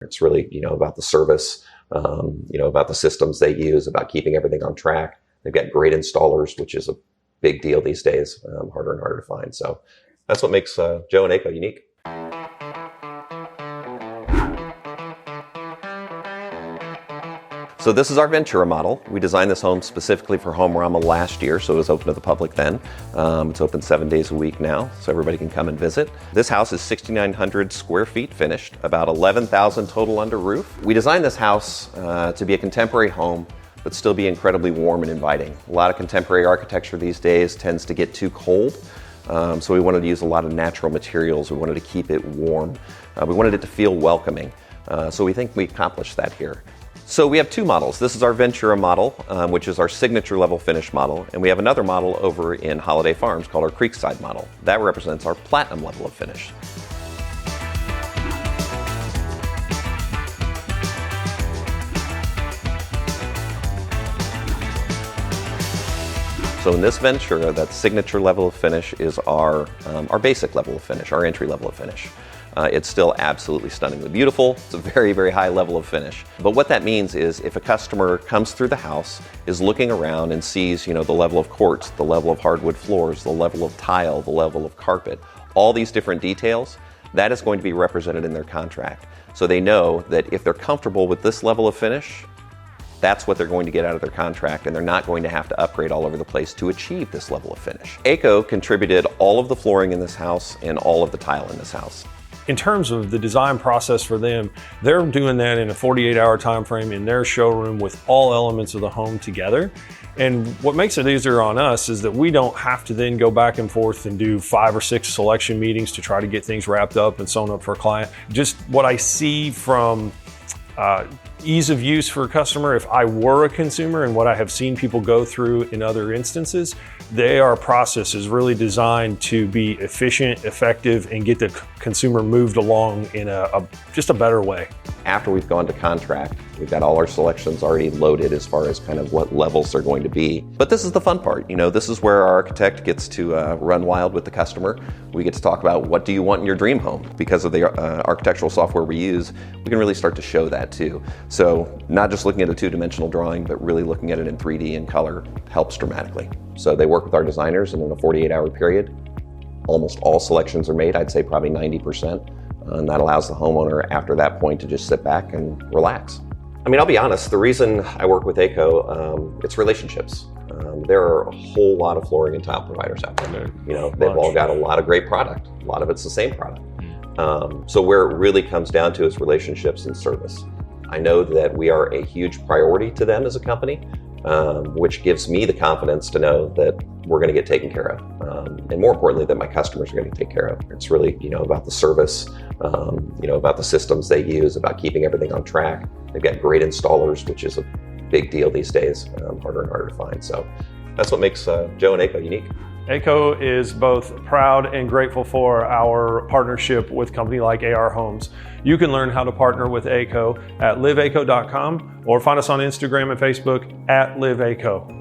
It's really, about the service, about the systems they use, about keeping everything on track. They've got great installers, which is a big deal these days, harder and harder to find. So that's what makes Joe and ACo unique. So this is our Ventura model. We designed this home specifically for Homerama last year, so it was open to the public then. It's open 7 days a week now, so everybody can come and visit. This house is 6,900 square feet finished, about 11,000 total under roof. We designed this house to be a contemporary home, but still be incredibly warm and inviting. A lot of contemporary architecture these days tends to get too cold, so we wanted to use a lot of natural materials. We wanted to keep it warm. We wanted it to feel welcoming, so we think we accomplished that here. So we have two models. This is our Ventura model, which is our signature level finish model, and we have another model over in Holiday Farms called our Creekside model. That represents our platinum level of finish. So in this Ventura, that signature level of finish is our basic level of finish, our entry level of finish. It's still absolutely stunningly beautiful. It's a very, very high level of finish. But what that means is if a customer comes through the house, is looking around and sees, the level of quartz, the level of hardwood floors, the level of tile, the level of carpet, all these different details, that is going to be represented in their contract. So they know that if they're comfortable with this level of finish, that's what they're going to get out of their contract, and they're not going to have to upgrade all over the place to achieve this level of finish. ACo contributed all of the flooring in this house and all of the tile in this house. In terms of the design process for them, they're doing that in a 48-hour time frame in their showroom with all elements of the home together. And what makes it easier on us is that we don't have to then go back and forth and do 5 or 6 selection meetings to try to get things wrapped up and sewn up for a client. Just what I see from ease of use for a customer, if I were a consumer, and what I have seen people go through in other instances, the AR process is really designed to be efficient, effective, and get the consumer moved along in just a better way. After we've gone to contract, we've got all our selections already loaded as far as kind of what levels they're going to be. But this is the fun part. This is where our architect gets to run wild with the customer. We get to talk about what do you want in your dream home. Because of the architectural software we use, we can really start to show that too. So not just looking at a two-dimensional drawing, but really looking at it in 3D and color helps dramatically. So they work with our designers, and in a 48-hour period, almost all selections are made. I'd say probably 90%. And that allows the homeowner after that point to just sit back and relax. I mean, I'll be honest, the reason I work with ACo, it's relationships. There are a whole lot of flooring and tile providers out there. They've all got a lot of great product. A lot of it's the same product. So where it really comes down to is relationships and service. I know that we are a huge priority to them as a company, which gives me the confidence to know that we're going to get taken care of. And more importantly, that my customers are going to take care of. It's really, about the service, about the systems they use, about keeping everything on track. They've got great installers, which is a big deal these days, harder and harder to find. So that's what makes Joe and ACo unique. ACo is both proud and grateful for our partnership with a company like AR Homes. You can learn how to partner with ACo at liveaco.com or find us on Instagram and Facebook at liveaco.